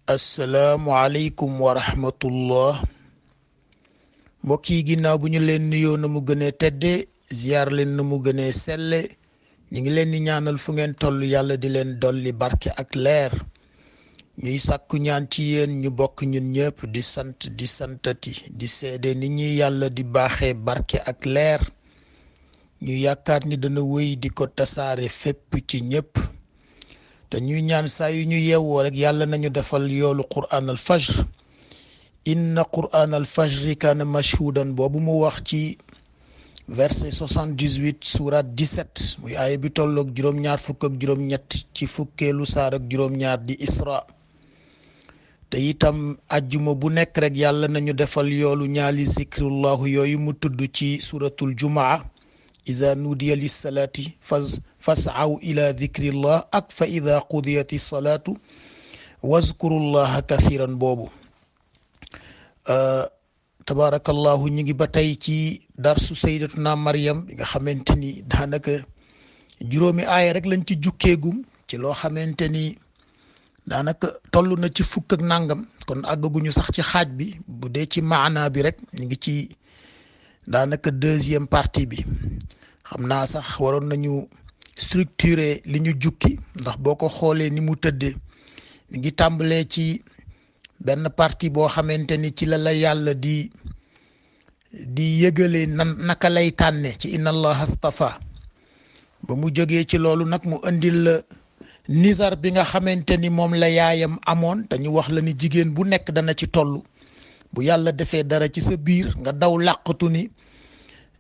asalaamualeykum wa rahmatullah mbokk yi ginnaaw bu ñu leen nuyoo na mu gënee tedde ziyaar leen na mu gënee selle ñu ngi leen di ñaanal fu ngeen toll yàlla di leen dolli barke ak leer ñuy sàkku ñaan ci yéen ñu bokk ñun ñëpp di sant di santati di seede ni ñuy yàlla di baaxee barke ak leer ñu yaakaar ni dana wéy di ko tasaare fépp ci ñëpp te ñuy ñaan saa yu ñu yeewoo rek yàlla nañu defal yoolu qur'an al fajr inna qur'an al fajri kaana mashhudan boobu mu wax ci verset 78 surat 17 muy aaya bi tolloog juróom-ñaar fukk ak juróom-ñett ci fukkeelu saar ak juróom-ñaar di isra te itam ajjuma bu nekk rek yàlla nañu defal yoolu ñaali zikrullahu yooyu mu tudd ci suratul jumaa iza nudiya lissalaati fas'aw ila dhikrillah ak fa ida qudiyati salaatu wazkurullaha kathiran boobu tabarakallahu ñu ngi ba tey ci darsu sayyidatuna Maryam bi nga xamante ni daanaka juróomi aaya rek lañ ci jukkeegum ci loo xamante ni daanaka toll na ci fukk ak nangam kon àggaguñu sax ci xaaj bi bu dee ci maana bi rek ñu ngi ci daanaka deuxième partie bi xam naa sax waroon nañu structurer li ñu jukki ndax boo ko xoolee ni mu tëddee mi ngi tàmbalee ci benn partie boo xamante ni ci la yàlla di yëgalee naka lay tànne ci inna allaha astafa ba mu jógee ci loolu nag mu indil la nizar bi nga xamante ni moom la yaayam amoon te ñu wax la ni jigéen bu nekk dana ci toll bu yàlla defee dara ci sa biir nga daw làqatu ni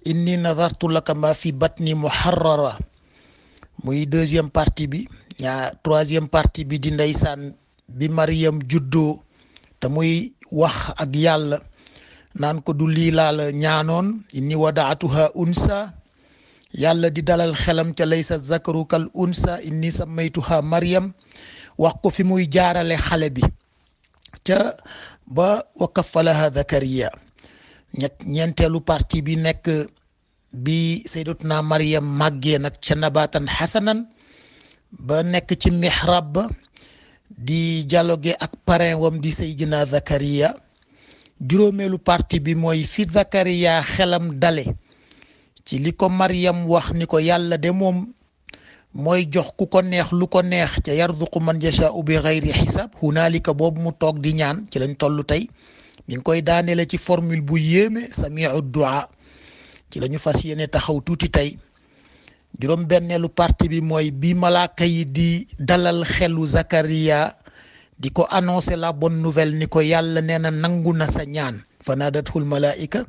inni nazartu laka ma fi batni muharrara muy deuxième partie bi troisième partie bi di ndeysaan bi Maryam juddoo te muy wax ak yàlla naan ko du lii laa la ñaanoon inni wadaatuha unsa yàlla di dalal xelam ca laysa zakaru kal unsa inni sammaytuha Maryam wax ko fi muy jaarale xale bi ca ba wa kaffalaha Zakariya ñeenteelu partie bi nekk bi sayyidatuna Maryam màggee nag ca nabatan xasanan ba nekk ci mihrab ba di dialogue ak parrain wam di sayyidina Zakariya juróomeelu partie bi mooy fi Zakariya xelam dale ci li ko Maryam wax ni ko yàlla de moom mooy jox ku ko neex lu ko neex ca yarzuqu man yashaa'u bi ghayri xisaab hunaalika boobu mu toog di ñaan ci lañ toll tey mi ngi koy daanele ci formule bu yéeme samiu du'a ci la ñu fas yéene taxaw tuuti tey juróom benneelu partie bi mooy bi malaaka yi di dalal xelu Zakariya di ko annoncer la bonne nouvelle ni ko yàlla nee na nangu na sa ñaan fa naadathul malaika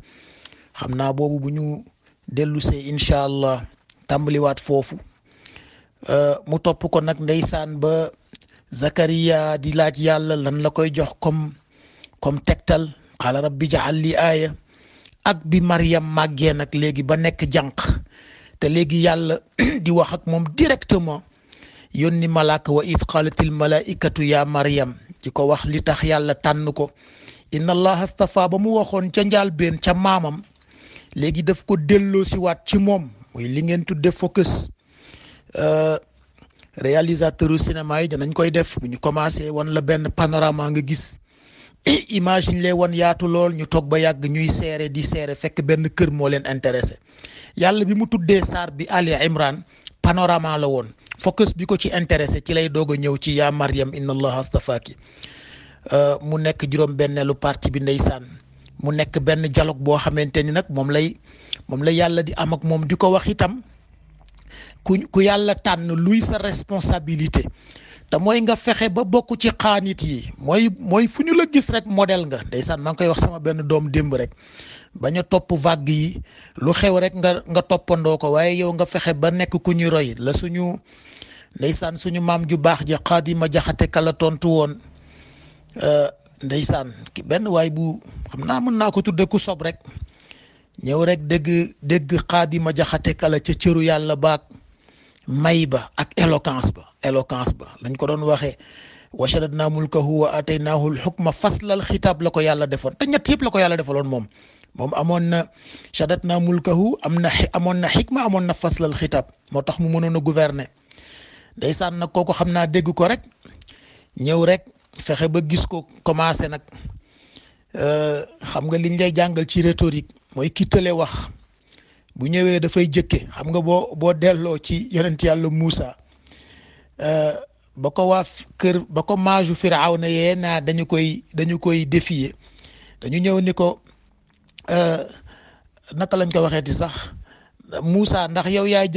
xam naa boobu bu ñu dellusee incha allah tàmbaliwaat foofu mu topp ko nag ndeysaan ba Zakariya di laaj yàlla lan la koy jox comme tegtal qaala rabbi ja'al li aaya ak bi Maryam màggee nag léegi ba nekk jànq te léegi yàlla di wax ak moom directement yónni malaaka wa id qaalatil malaikatu ya Maryam di ko wax li tax yàlla tànn ko inna allaha astafa ba mu waxoon ca njaalbeen ca maamam léegi daf ko delloo si waat ci moom muy li ngeen tudde focus réalisateur u cinéma yi danañ koy def bu ñu commencé wan la benn panorama nga gis image yi lay wan yaatu lool ñu toog ba yàgg ñuy seere di seere fekk benn kër moo leen intéressé yàlla bi mu tuddee saar bi Ali Imran panorama la woon focus bi ko ci intéressé ci lay doog a ñëw ci yaa Maryam inna allaha astafaaki mu nekk juróom benneelu partie bi ndeysaan mu nekk benn dialogue boo xamante ni nag moom la yàlla di am ak moom di ko wax itam ku yàlla tànn luy sa responsabilité te mooy nga fexe ba bokk ci xaanit yi mooy fu ñu la gis rek modèle nga ndeysaan maa ngi koy wax sama benn doom démb rek bañ a topp vague yi lu xew rek nga toppandoo ko waaye yow nga fexe ba nekk ku ñu roy la suñu ndeysaan suñu maam ju baax ja Xaadima Jaxate kala tontu woon ndeysaan benn waay bu xam naa mën naa ko tudde ku sob rek ñëw rek dégg Xaadima Jaxate kala ca cëru yàlla baak may ba ak éloquence ba lañ ko doon waxee wa shaddadna mulkahu wa ataynaahu al-hukma faslal xitaab la ko yàlla defoon te ñett yëpp la ko yàlla defaloon moom amoon na shaddadna mulkahu amoon na xikma amoon na faslal xitaab moo tax mu mënoon a gouverner ndeysaan nag kooku xam naa dégg ko rek ñëw rek fexe ba gis ko commencé nag xam nga liñ lay jàngal ci rhétorique mooy ki tële wax bu ñëwee dafay jëkke xam nga boo delloo ci yonent yàlla Muusa ba ko waa kër ba ko maaju Firawna yee naa dañu koy défier dañu ñëw ni ko naka lañ ko waxeeti sax Muusa ndax yow yaay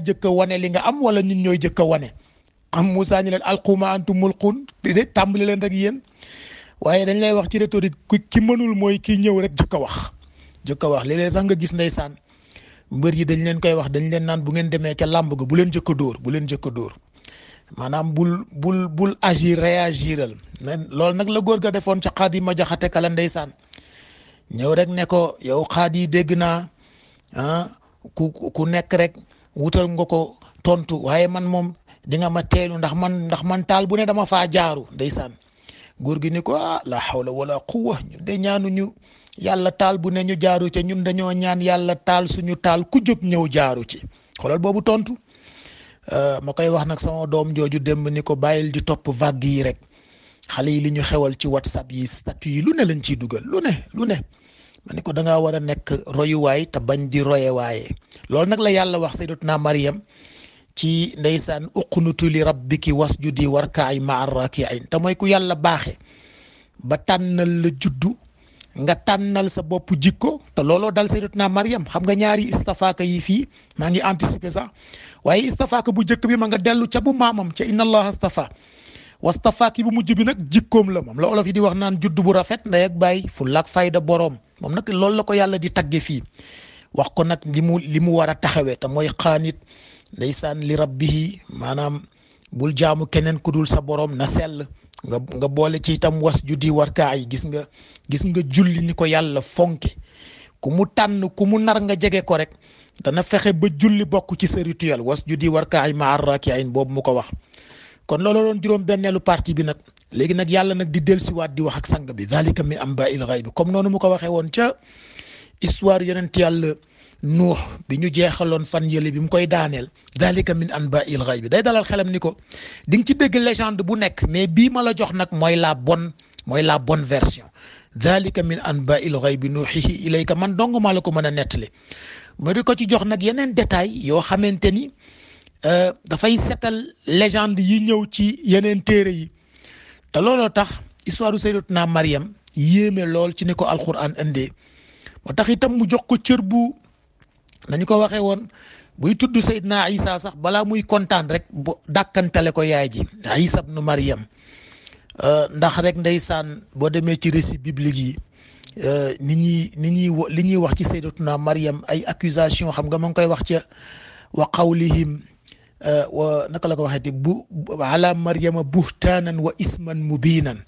jëkk wane li nga am wala ñun ñooy jëkk a wane am Muusa ñu leen alquma antum mulqun de tàmbali leen rek yéen waaye dañ lay wax ci rhétorique ki mënul mooy ki ñëw rek jëkk a wax léeg-léeg sax nga gis ndeysaan mbër yi dañ leen koy wax dañ leen naan bu ngeen demee ca làmb ga bu leen jëkk a dóor maanaam bul agir réagiral loolu nag la góor ga defoon ca xaadi ma jaxate kala ndeysaan ñëw rek ne ko yow xaadi dégg naa ku nekk rek wutal nga ko tontu waaye man moom di nga ma teelu ndax man taal bu ne dama faa jaaru ndeysaan góor gi ni ko la hawla wala quwwa ñun de ñaanuñu yàlla taal bu ne ñu jaaru ci ñun dañoo ñaan yàlla taal suñu taal ku jóg ñëw jaaru ci xoolal boobu tontu ma koy wax nag sama doom jooju démb ni ko bàyyil di topp vague yi rek xale yi li ñu xewal ci WhatsApp yi statut yi lu ne lañ ciy dugal lu ne ma ni ko da ngaa war a nekk royuwaay te bañ di royewaaye loolu nag la yàlla wax sayyidatuna Maryam ci ndeysaan uqnutu li rabbiki wasjudi warka'i ma'a raki'in te mooy ku yàlla baaxe ba tànnal la juddu nga tànnal sa bopp jikko te looloo dal sayyidatuna Maryam xam nga ñaari istafaaka yi fii maa ngi anticiper sax waaye istafaaka bu njëkk bi ma nga dellu ca bu maamam ca inna allaha astafa wastafaaki bu mujj bi nag jikkoom la moom la olof yi di wax naan juddu bu rafet ndey ak baay fulla ak fayda boroom moom nag loolu la ko yàlla di tagge fii wax ko nag li mu war a taxawee te mooy xaanit ndeysaan li rabbihi maanaam bul jaamu keneen ku dul sa boroom na sell nga boole ci itam wasjudi warkaay gis nga julli ni ko yàlla fonke ku mu tànn ku mu nar nga jege ko rek dana fexe ba julli bokk ci sa rituel wasjudi warkaay ma'a raki'in boobu mu ko wax kon loolu doon juróom benneelu partie bi nag léegi nag yàlla nag di dellusiwaat di wax ak sang bi dhalika min amba'il ghaybi comme noonu mu ko waxee woon ca histoire yonent yàlla nuux bi ñu jeexaloon fan yële bi mu koy daaneel dhalika min anba'il ghaybi day dalal xelam ni ko di nga ci dégg légende bu nekk mais bii ma la jox nag mooy la bonne version dhalika min anba'il ghaybi nuuhihi ilayka man dong maa la ko mën a nettali mu di ko ci jox nag yeneen détail yoo xamante ni dafay setal légende yi ñëw ci yeneen téere yi te looloo tax histoire sayyidatuna Maryam yéeme lool ci ni ko alquran indee moo tax itam mu jox ko cër bu nañu ko waxee woon buy tudd Seydina Isa sax balaa muy kontaan rek bu dàkkantale ko yaay ji Isa ibnu Maryam ndax rek ndeysaan boo demee ci récit biblique yi li ñuy wax ci Sayyidatuna Maryam ay accusation xam nga ma ngi koy wax ca wa qawlihim wa naka la ko waxee ala Maryama buhtaanan wa isman mubinan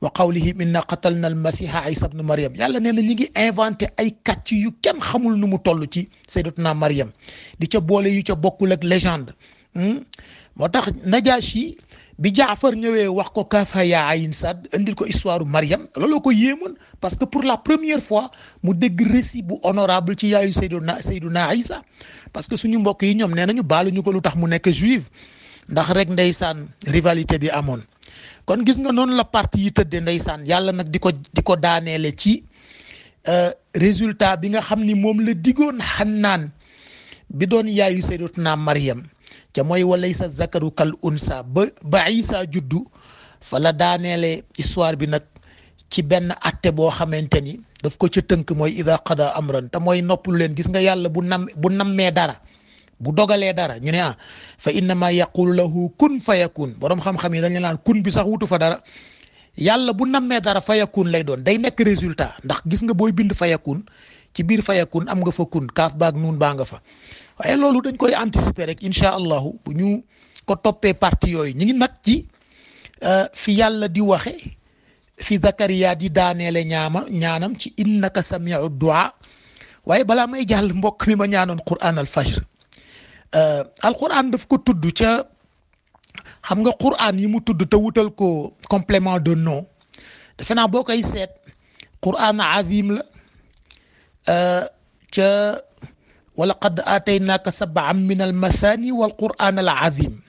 wa qawlihim inna qatalna almasiha isa ibnu Maryam yàlla nee na ñi ngi inventé ay kàcc yu kenn xamul nu mu toll ci Sayyidatuna Maryam di ca boole yu ca bokkul ak légende moo tax Najashi bi Jaafar ñëwee wax ko kaafa yaa ayin sad indil ko histoire Maryam looloo ko yéemoon parce que pour la première fois mu dégg récit bu honorable ci yaayu Sayyiduna Isa parce que suñu mbokk yi ñoom nee nañu baaluñu ko lu tax mu nekk juif ndax rek ndeysaan rivalité bi amoon kon gis nga noonu la parti yi tëddee ndeysaan yàlla nag di ko daaneele ci résultat bi nga xam ni moom la digoon Xannaan bi doon yaayu Sayyidatuna Maryam ca mooy walaysa zakaru kal unsa ba Isa juddu fa la daaneele histoire bi nag ci benn atte boo xamante ni daf ko ca tënk mooy ida qada amran te mooy noppalu leen gis nga yàlla bu nammee dara bu dogalee dara ñu ne fa innama yaqulu lahu kun fa yakun borom xam-xam yi dañ la naan kun bi sax wutu fa dara yàlla bu nammee dara fa yakun lay doon day nekk résultat ndax gis nga booy bind fa yakun ci biir fa yakun am nga fa kun kaaf baag nuun baa nga fa waaye loolu dañ koy anticiper rek incha allahu bu ñu ko toppee parti yooyu ñu ngi nag ci fi yàlla di waxe fi Zakariya di daaneele ñaanam ci innaka samiu du'a waaye balaa may jàll mbokk mi ma ñaanoon Qur'an al fajr alquran daf ko tudd ca xam nga Qur'an yi mu tudd te wutal ko complément de nom defe naa boo koy seet Qur'an azim la ca wa laqad aataynaaka sab'an min al mathani wal Qur'an al azim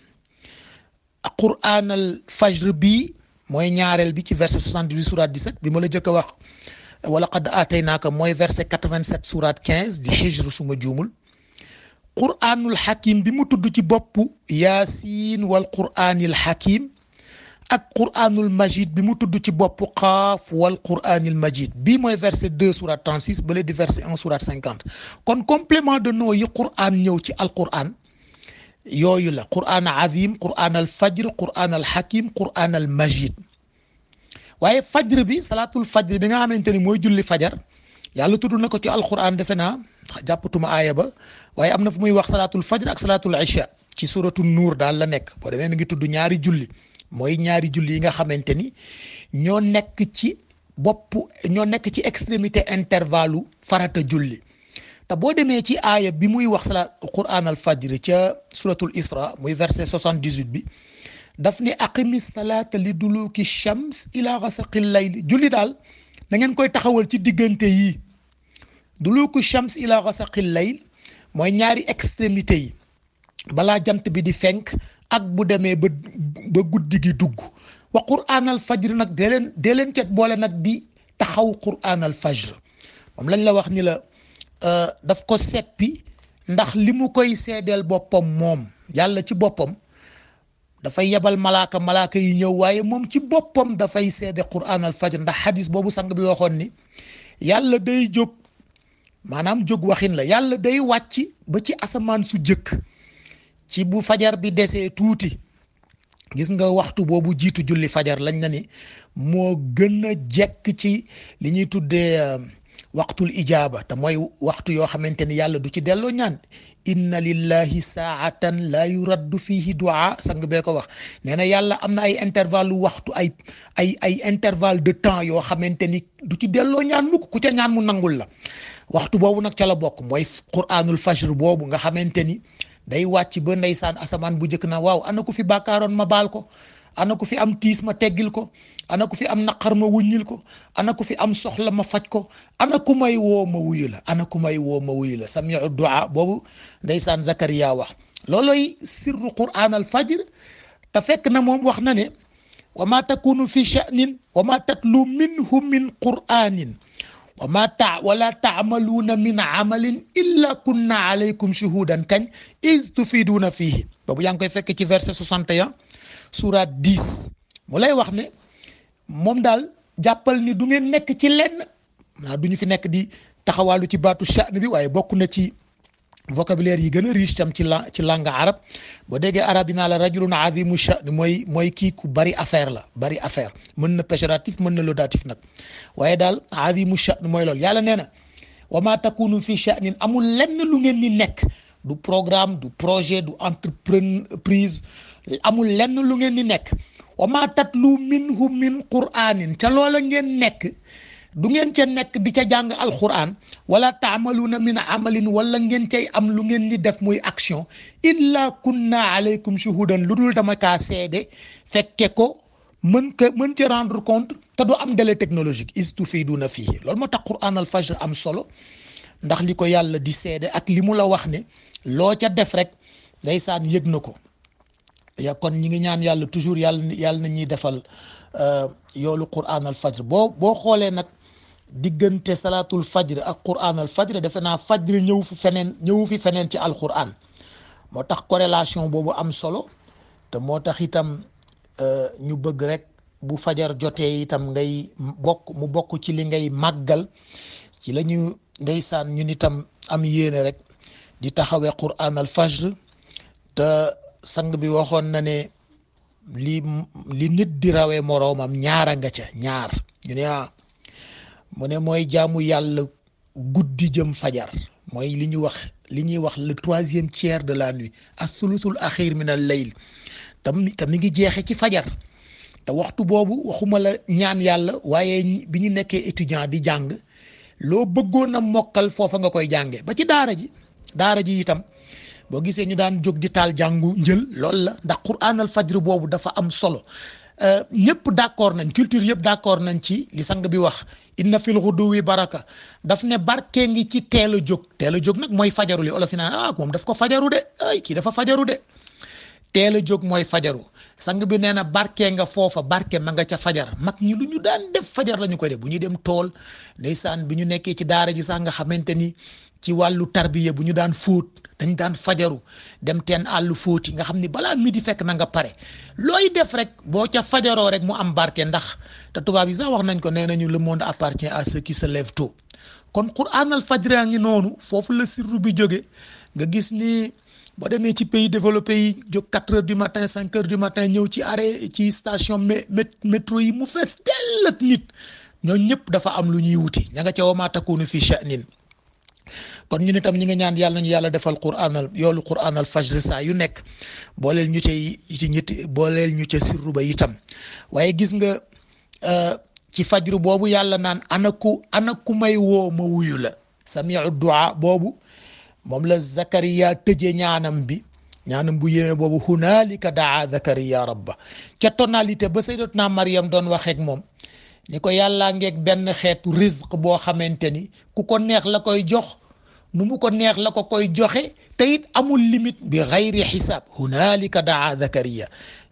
Qur'an al fajr bi mooy ñaareel bi ci verset 78 surat 17 bi ma la jëkk a wax wala qad aataynaaka mooy verset 87 surat 15 di Hijr suma juumul. Qur'aanul Hakim bi mu tudd ci boppu Yaasiin wal Qur'aanil Hakim ak Qur'aanul Majid bi mu tudd ci boppu Qaaf wal Qur'aanil Majid bii mooy verset 2 surat 36 bële di verset 1 surat 50 kon complément de nom yi Qur'aan ñëw ci Alqur'aan yooyu la Qur'aan azim Qur'aan al fajr Qur'aan al Hakim Qur'aan al Majid waaye fajr bi salaatul fajr bi nga xamante ni mooy julli fajar yàlla tudd na ko ci Alqur'aan defe naa jàppatuma aaya ba waaye am na fu muy wax salaatul fajr ak salaatul isha ci suratu nuur daal la nekk boo demee mi ngi tudd ñaari julli mooy ñaari julli yi nga xamante ni ñoo nekk ci extrémité intervalle farata julli te boo demee ci aaya bi muy wax salaat Qur'aan al fajr ca suratul isra muy verset 78 bi daf ne aqimi salaata li duluki shams ila ghasaqil layl julli daal da ngeen koy taxawal ci diggante yi duluku shams ila ghasaqil layl mooy ñaari extrémité yi balaa jant bi di fenk ak bu demee ba guddi gi dugg wa Qur'aan al fajr nag dee leen cet boole nag di taxaw Qur'aan al fajr moom lañ la wax ni la daf ko seppi ndax li mu koy seedeel boppam moom yàlla ci boppam dafay yebal malaaka yi ñëw waaye moom ci boppam dafay seede Qur'aan al fajr ndax xadis boobu sang bi waxoon ni yàlla day jóg maanaam jóg waxin la yàlla day wàcc ba ci asamaan su jëkk ci bu fajar bi desee tuuti gis nga waxtu boobu jiitu julli fajar lañ na ni moo gën a jekk ci li ñuy tuddee waxtul ijaaba te mooy waxtu yoo xamante ni yàlla du ci delloo ñaan inna lillahi saatan la yuraddu fihi du'a sang bee ko wax nee na yàlla am na ay intervalle waxtu ay intervalle de temps yoo xamante ni du ci delloo ñaan mukk ku ca ñaan mu nangul la waxtu boobu nag ca la bokk mooy Qur'aanul fajr boobu nga xamante ni day wàcc ba ndeysaan asamaan bu njëkk na waaw ana ku fi bàkkaaroon ma baal ko ana ku fi am tiis ma teggil ko ana ku fi am naqar ma wuññil ko ana ku fi am soxla ma faj ko ana ku may woo ma wuyu la samiu du'a boobu ndeysaan Zakariya wax looloy sirru Qur'aan al fajr te fekk na moom wax na ne wa ma takunu fi sha'nin wa ma tatlu minhu min qur'anin wala taamaluuna min amalin illa kunna alaykum shuhudan kañ is tufiduuna fiihi boobu yaa ngi koy fekk ci verset 61 surat 10 mu lay wax ne moom daal jàppal ni du ngeen nekk ci lenn du ñu fi nekk di taxawaalu ci baatu sha'n bi waaye bokk na ci vocabulaire yi gën a riche tam ci langue arab boo déggee arab yi naa la rajulun azimu sha'n mooy kii ku bari affaire mën na péjoratif mën na laudatif nag waaye daal azimu sha'n mooy loolu yàlla nee na wa ma takunu fi sha'nin amul lenn lu ngeen ni nekk du programme du projet du entreprise amul lenn lu ngeen ni nekk wa ma tatlu minhu min qur'anin ca loola ngeen nekk du ngeen ca nekk di ca jàng alquran wala taamaluuna min amalin wala ngeen cay am lu ngeen ni def muy action illa kunna alaykum shuhudan lu dul dama kaa seede fekke ko mën ci rendre compte te du am délai technologique istufiduuna fihi loolu moo tax Qur'aan al fajr am solo ndax li ko yàlla di seede ak li mu la wax ne loo ca def rek ndeysaan yëg na ko kon ñi ngi ñaan yàlla toujours yàlla na ñuy defal yoolu Qur'aan al fajr boo xoolee nag diggante salaatul fajr ak Qur'aan al fajr defe naa fajr ñëwu fi feneen ci alquran moo tax corrélation boobu am solo te moo tax itam ñu bëgg rek bu fajar jotee itam mu bokk ci li ngay màggal ci la ñu ndeysaan ñun itam am yéene rek di taxawee Qur'aan al fajr te sang bi waxoon na ne li nit di rawee moroomam ñaara nga ca ñaar ñu ne mu ne mooy jaamu yàlla guddi jëm fajar mooy li ñuy wax le troisième tiers de la nuit ak sulusul axir min al layl te mi ngi jeexe ci fajar te waxtu boobu waxuma la ñaan yàlla waaye bi ñu nekkee étudiant di jàng loo bëggoon a mokkal foofa nga koy jànge ba ci daara ji itam boo gisee ñu daan jóg di taal jàngu njël loolu la ndax Qur'aan al fajr boobu dafa am solo ñëpp d'accord nañ culture yëpp d'accord nañ ci li sang bi wax inna fil ghuduwi baraka daf ne barke ngi ci teel a jóg nag mooy fajaru li olof yi naan moom daf ko fajaru de kii dafa fajaru de teel a jóg mooy fajaru sang bi nee na barke nga foofa barke ma nga ca fajar mag ñi lu ñu daan def fajar la ñu koy def bu ñuy dem tool ndeysaan bi ñu nekkee ci daara ji sax nga xamante ni ci wàllu tarbiya bu ñu daan fóot dañ daan fajaru dem teen àllu fóoti nga xam ni balaa midi fekk na nga pare looy def rek boo ca fajaroo rek mu am barke ndax te tubaab yi sax wax nañ ko nee nañu le monde appartient à ceux qui se lèvent tôt kon Qur'an al fajr a ngi noonu foofu la sirru bi jóge nga gis ni boo demee ci pays développé yi jóg 4 heures du matin 5 heures du matin ñëw ci arrêt ci station métro yi mu fees dell ak nit ñoo ñëpp dafa am lu ñuy wuti ña nga ca wa maa takunu fi sha'nin kon ñu itam ñi nga ñaan yàlla nañu yàlla defal yoolu Qur'an al fajr saa yu nekk booleel ñu ci ñetti booleel ñu ca sirru ba itam waaye gis nga ci fajru boobu yàlla naan ana ku may woo ma wuyu la samiu du'a boobu moom la Zakariya tëje ñaanam bu yéeme boobu hunaalika daa Zakariya rabba ca tonalité ba sayyidatuna Maryam doon waxeek moom ni ko yàllaa ngeeg benn xeetu rizq boo xamante ni ku ko neex la koy jox nu mu ko neex la ko koy joxe te it amul limite bi xayri xisaab hunaalika daa Zakariya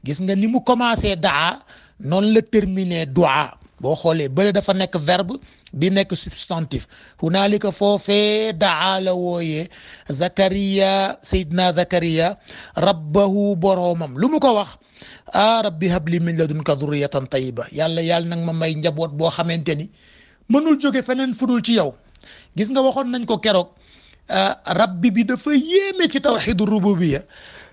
gis nga ni mu commencé daa noonu la terminé du'a boo xoolee bële dafa nekk verbe bi nekk substantif hunaalika foofee daa la wooyee Zakariya Seydina Zakariya rabbahu boroomam lu mu ko wax rabbi habli min ladunka dhurriyatan tayyiba yàlla nag ma may njaboot boo xamante ni mënul jóge feneen fudul ci yow gis nga waxoon nañ ko keroog rabbi bi dafa yéeme ci tawxidu rububiyya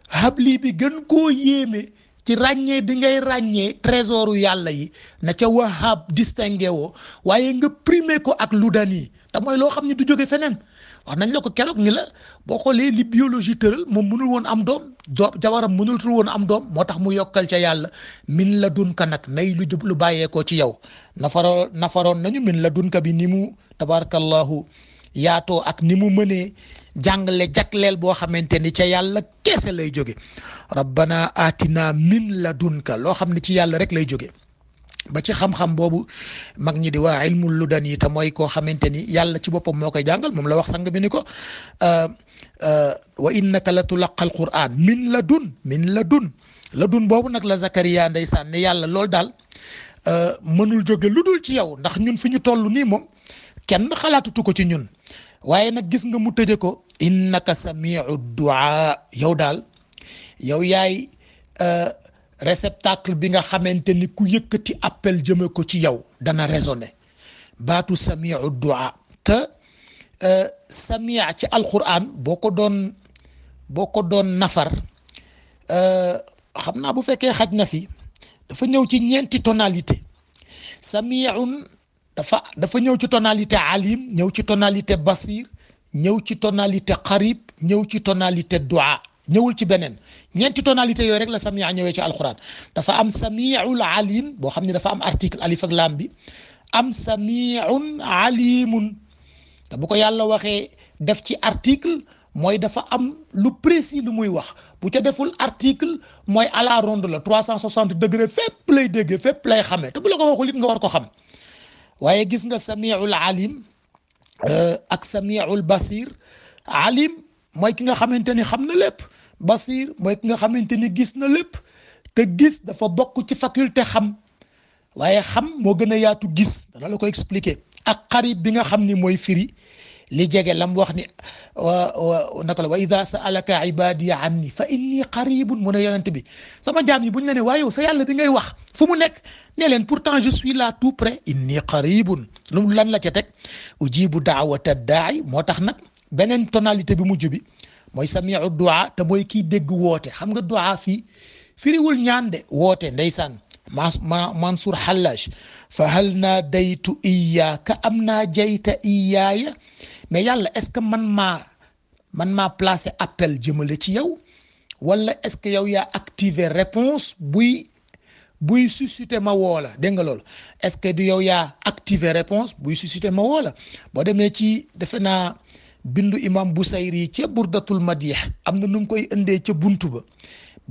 habli bi gën koo yéeme ci ràññee bi ngay ràññee trésoru yàlla yi na ca wahab distingué woo waaye nga primé ko ak ludani te mooy loo xam ne du jóge feneen wax nañ la ko keroog ni la boo xoolee li biologie tëral moom mënul woon am doom jabaram mënul woon am doom moo tax mu yokkal ca yàlla min la dunka nag nay lu jub lu bàyyeekoo ci yow nafaroon nañu min la dunka bi ni mu tabarakallahu yaatoo ak ni mu mënee jàngale jagleel boo xamante ni ca yàlla keese lay jóge rabbana atina min ladunka loo xam ne ci yàlla rek lay jóge ba ci xam-xam boobu mag ñi di waa ilmul ludan yi te mooy koo xamante ni yàlla ci boppam moo koy jàngal moom la wax sang bi ni ko wa innaka la tulaqa al quran min ladun boobu nag la Zakariya ndeysaan ne yàlla loolu daal mënul jóge lu dul ci yow ndax ñun fi ñu toll nii moom kenn xalaatutu ko ci ñun waaye nag gis nga mu tëje ko innaka samiu duaa yow yaay réceptacle bi nga xamante ni ku yëkkati appel jëme ko ci yow dana résonné baatu samiu duaa te samia ci alquran boo ko doon nafar xam naa bu fekkee xaj na fi dafa ñëw ci ñeenti tonalité samiun dafa ñëw ci tonalité alim ñëw ci tonalité basir ñëw ci tonalité qarib ñëw ci tonalité du'a ñëwul ci beneen ñeenti tonalité yooyu rek la samia ñëwee ci alquran dafa am samiul alim boo xam ne dafa am article alif ak lam bi am samiun alimun te bu ko yàlla waxee def ci article mooy dafa am lu précis lu muy wax bu ca deful article mooy à la ronde la 360 degré fépp lay déggee fépp lay xamee te bu la ko waxul it nga war ko xam waaye gis nga samiul alim ak samiul basir alim mooy ki nga xamante ni xam na lépp basir mooy ki nga xamante ni gis na lépp te gis dafa bokk ci faculté xam waaye xam moo gën a yaatu gis dana la ko expliquer ak xarib bi nga xam ni mooy firi li jege lam wax ni naka la wa ida saalaka ibadi anni fa inni qaribun mu ne yonent bi sama jaam yi bu ñu la ne waaye yow sa yàlla bi ngay wax fu mu nekk ne leen pourtant je suis là tout près inni qaribun lu lan la ca teg ujibu daawata daai moo tax nag beneen tonalité bi mujj bi mooy samiu duaa te mooy kiy dégg woote xam nga duaa fii firiwul ñaan de woote ndeysaan Mansour Hallaj fa hal naa daytu iyaaka am naa jayta iyaaya mais yàlla est-ce que man maa placé appel jëmale ci yow wala est-ce que yow yaa activé réponse buy suscité ma woo la dégg nga loolu est-ce que du yow yaa activé réponse buy suscité ma woo la boo demee ci defe naa bindu imam Busayri ca burdatul madih am na nu ngi koy indee ca buntu ba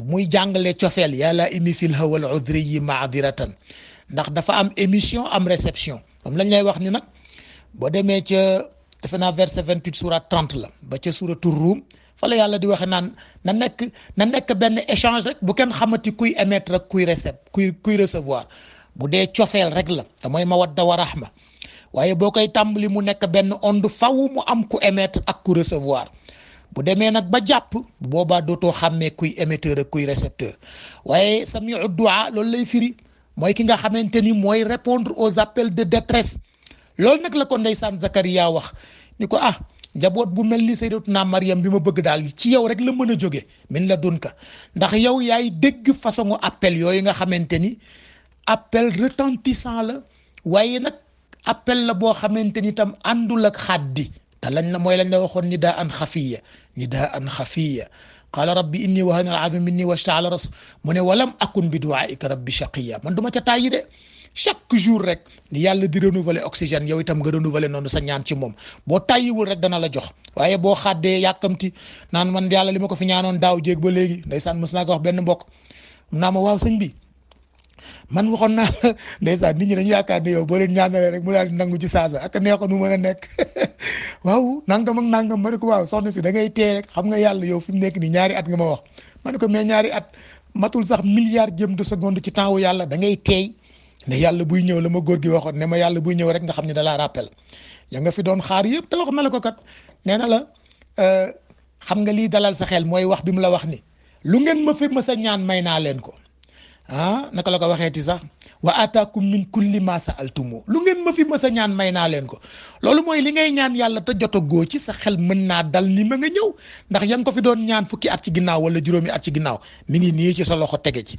muy jàngale cofeel yàlla imi fil hawal udri yi maadiratan ndax dafa am émission am réception moom lañ lay wax ni nag boo demee ca defe naa verset 28 surat 30 la ba ca suratul Rum fa la yàlla di waxe naan na nekk benn échange rek bu kenn xamati kuy émettre ak kuy recevoir bu dee cofeel rek la te mooy mawadda wa rahma waaye boo koy tàmbali mu nekk benn onde faw mu am ku émettre ak ku recevoir bu demee nag ba jàpp boobaa dootoo xàmmee kuy émetteur ak kuy récepteur waaye samiu du'a loolu lay firi mooy ki nga xamante ni mooy répondre aux appels de détresse loolu nag la ko ndeysaan Zakaria wax ni ko njaboot bu mel ni sayyidatuna Maryam bi ma bëgg daal ci yow rek la mën a jóge min la dunka ndax yow yaay dégg façon appel yooyu nga xamante ni appel retentissant la waaye nag appel la boo xamante ni tam àndul ak xaddi te lañ la waxoon nidaan xafiya qaala rabbi inni wahana al-azmu minni washta'ala ras mu ne walam akun bi du'aika rabbi shaqiya man du ma ca tàyyi de chaque jour rek ni yàlla di renouveler oxygène yow itam nga renouveler noonu sa ñaan ci moom boo tàyyiwul rek dana la jox waaye boo xàddee yàkkamti naan man yàlla li ma ko fi ñaanoon daaw jéeg ba léegi ndeysaan mës naa ko wax benn mbokk mun naa ma waaw sëñ bi man waxoon naa ndeysaan nit ñi dañu yaakaar ne yow boo leen ñaanalee rek mu daal di nangu ci saasa ak neexoon mu mën a nekk waaw nangam ak nangam ma ne ko waaw soxna si da ngay tee rek xam nga yàlla yow fi mu nekk nii ñaari at nga ma wax ma ne ko mais ñaari at matul sax milliard jëm de seconde ci temps wu yàlla da ngay teey ne yàlla buy ñëw la ma góor gi waxoon ne ma yàlla buy ñëw rek nga xam ne da laa rappel ya nga fi doon xaar yëpp te wax na la ko kat nee na la xam nga lii dalal sa xel mooy wax bi mu la wax ni lu ngeen ma fi mës a ñaan may naa leen ko naka la ko waxeeti sax wa ataakum min kulli ma sa'altumu lu ngeen ma fi mës a ñaan may naa leen ko loolu mooy li ngay ñaan yàlla te jotagoo ci sa xel mën naa dal ni ma nga ñëw ndax ya nga ko fi doon ñaan fukki at ci ginnaaw wala juróomi at ci ginnaaw mi ngi nii ci sa loxo tege ci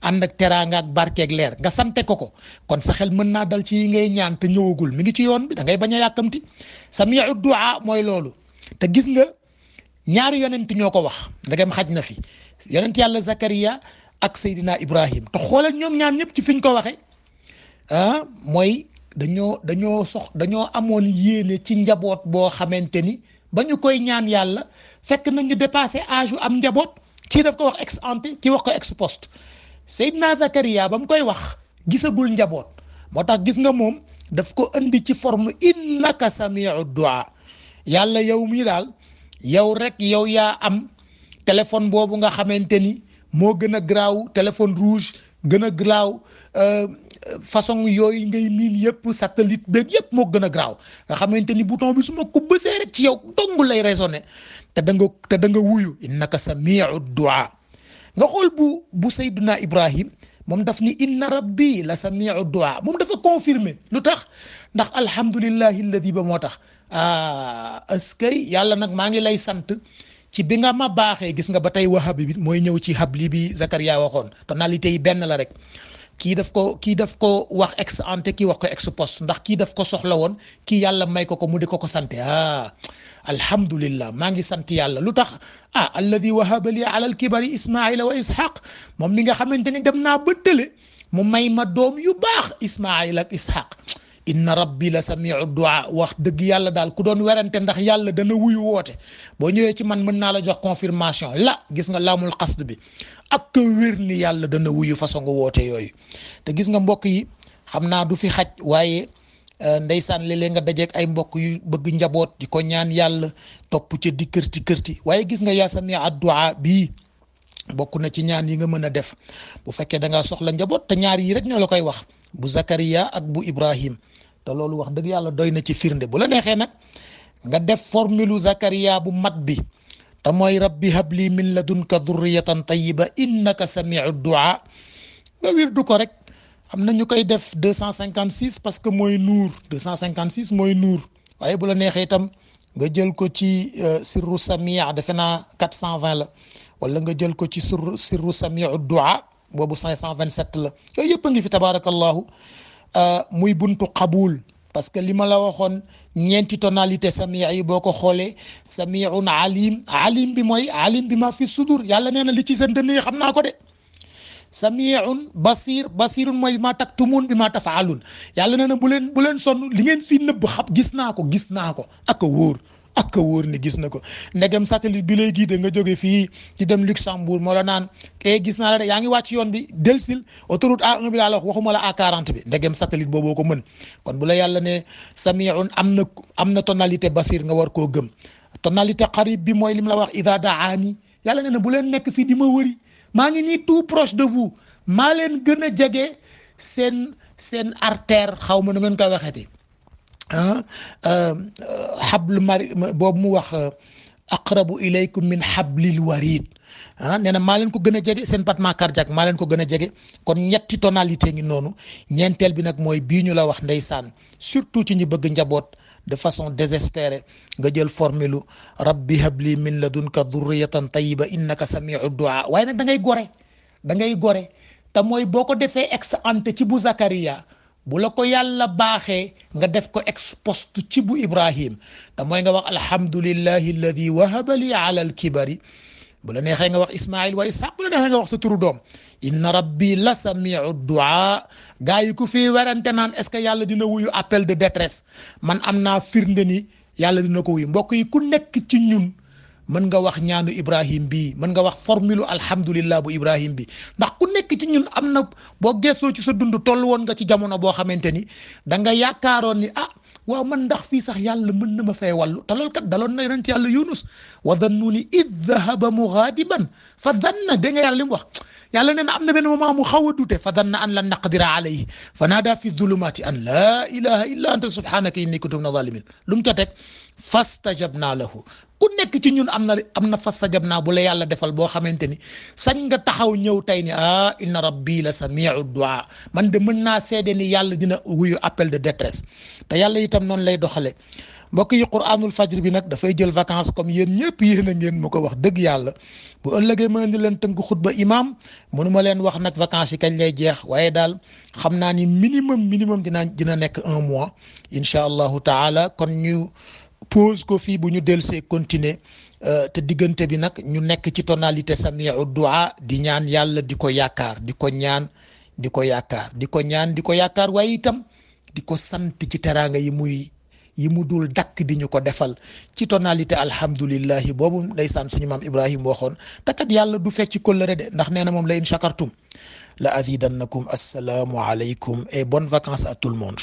ànd ak teraanga ak barkeeg leer nga sante ko kon sa xel mën naa dal ci yi ngay ñaan te ñëwagul mi ngi ci yoon bi da ngay bañ a yàkkamti samiu du'a mooy loolu te gis nga ñaari yonent ñoo ko wax ndegem xaj na fi yonent yàlla Zakaria ak Seydina Ibrahim te xoolal ñoom ñaan ñëpp ci fiñ ko waxee mooy dañoo amoon yéene ci njaboot boo xamante ni ba ñu koy ñaan yàlla fekk nañu dépassé âge am njaboot kii daf ko wax ex ante kii wax ko ex post Seydina Zakaria ba mu koy wax gisagul njaboot moo tax gis nga moom daf ko indi ci forme innaka samiu du'a yàlla yow mii daal yow rek yow yaa am téléphone boobu nga xamante ni moo gën a graaw téléphone rouge gën a graaw façon yooyu ngay miin yëpp satellite beeg yëpp moo gën a graaw nga xamante ni bouton bi su ma ko bësee rek ci yow dong lay raisonné te da nga wuyu innaka samiu du'a nga xool bu Seydina Ibrahim moom daf ni inna rabbi la samiu du'a moom dafa confirmer lu tax ndax alhamdulillahi alladi ba moo tax askay yàlla nag maa ngi lay sant ci bi nga ma baaxee gis nga ba tey wahabi bi mooy ñëw ci habli bi Zakaria waxoon tonalité yi benn la rek kii daf ko wax ex ante kii wax ko ex post ndax kii daf ko soxla woon kii yàlla may ko mu di ko sante alhamdulillah maa ngi sant yàlla lu tax alladi wahaba li ala alkibari ismaila wa ishaq moom mi nga xamante ni dem naa ba tële mu may ma doom yu baax ismaila ak ishaq inna rabbi la samiu du'a wax dëgg yàlla daal ku doon werante ndax yàlla dana wuyu woote boo ñëwee ci man mën naa la jox confirmation la gis nga laamul xasd bi ak wér ni yàlla dana wuyu façon nga woote yooyu te gis nga mbokk yi xam naa du fi xaj waaye ndeysaan léeg-léeg nga dajeeg ay mbokk yu bëgg njaboot di ko ñaan yàlla topp ca di kërti waaye gis nga yaa sami addu'a bii bokk na ci ñaan yi nga mën a def bu fekkee da ngaa soxla njaboot te ñaar yi rek ñoo la koy wax bu Zakaria ak bu Ibrahim te loolu wax dëgg yàlla doy na ci firnde bu la neexee nag nga def formule Zakaria bu mat bi te mooy rabbi habli min ladunka dhurriyatan tayyiba innaka samiu du'a nga wirdu ko rek am na ñu koy def 256 parce que mooy nuur 256 mooy nuur waaye bu la neexee itam nga jël ko ci sirru samia defe naa 420 la wala nga jël ko ci sirru samiu du'a boobu 527 la yooyu yëpp a ngi fi tabarakallahu muy buntu qabul parce que li ma la waxoon ñeenti tonalité samia yi boo ko xoolee samiun alim bi mooy alim bi ma fi sudur yàlla nee na li ci seen dënn yi xam naa ko de samiun basirun mooy ma taktumun bi ma tafaalun yàlla nee na bu leen sonn li ngeen fii nëbb xam gis naa ko ak a wóor ni gis na ko ndegem satellite bi lay guidé nga jóge fii ci dem Luxembourg moo la naan gis naa la de yaa ngi wàcc yoon bi delsil autoroute A1 bi laa la wax waxuma la A40 bi ndegem satellite booboo ko mën kon bu la yàlla ne samiun am na tonalité basir nga war koo gëm tonalité qarib bi mooy lim la wax ida daani yàlla nee na bu leen nekk fii di ma wëri maa ngi nii tout proche de vous maa leen gën a jege seen artère xaw ma nu ngeen koy waxeeti xablu mari boobu mu wax aqrabu ilaykum min xablil warid nee na maa leen ko gën a jege seen battement cardiaque maa leen ko gën a jege kon ñetti tonalité ngi noonu ñeenteel bi nag mooy bii ñu la wax ndeysaan surtout ci ñi bëgg njaboot de façon désespérée nga jël formule rabbi habli min ladunka dhurriyatan tayyiba innaka samiu du'a waaye nag da ngay gore te mooy boo ko defee ex ante ci bu Zakaria bu la ko yàlla baaxee nga def ko ex post ci bu Ibrahim te mooy nga wax alhamdulillahi alladi wahaba li ala alkibari bu la neexee nga wax Ismaïl wa Ishaq bu la neexee nga wax sa turu doom inna rabbi la samiu du'a gaa yi ku fi werante naan est-ce que yàlla dina wuyu appel de détresse man am naa firnde ni yàlla dina ko wuyu mbokk yi ku nekk ci ñun mën nga wax ñaanu Ibrahim bi mën nga wax formule alhamdulillah bu Ibrahim bi ndax ku nekk ci ñun am na boo gëstoo ci sa dund toll woon nga ci jamono boo xamante ni da nga yaakaaroon ni waaw man ndax fii sax yàlla mën na ma fay wàllu te loolu kat daloon na yonent yàlla Yunus wa dannuni id dhahaba mughadiban fa danna da nga yàlla li mu wax yàlla nee na am na benn moment mu xaw a dute fa danna an lan naqdira alayhi fa naada fi dhulumati an laa ilaha illa anta subhanaka inni kuntu min adh-dhalimin lu mu ca teg fastajabna lahu ku nekk ci ñun am na fastajabna bu la yàlla defal boo xamante ni sañ nga taxaw ñëw tey ni inna rabbi la samiu du'a man de mën naa seede ni yàlla dina wuyu appel de détresse te yàlla itam noonu lay doxale mbokk yi quraanul fajr bi nag dafay jël vacances comme yéen ñëpp yéen a ngeen ma ko wax dëgg yàlla bu ëllëgee ma indi leen tënk xutba imam mënuma leen wax nag vacances yi kañ lay jeex waaye daal xam naa ni minimum dina nekk 1 mois incha allahu taala kon ñu pause ko fii bu ñu delsee continuer te diggante bi nag ñu nekk ci tonalité samiu du'a di ñaan yàlla di ko yaakaar di ko ñaan di ko yaakaar waaye itam di ko sant ci teraanga yi mu dul dakk di ñu ko defal ci tonalité alhamdulillahi boobu ndeysaan suñu maam Ibrahim waxoon te kat yàlla du fecc kóllëre de ndax nee na moom la in shakartum la azidannakum assalaamu alaykum et bonnes vacances à tout le monde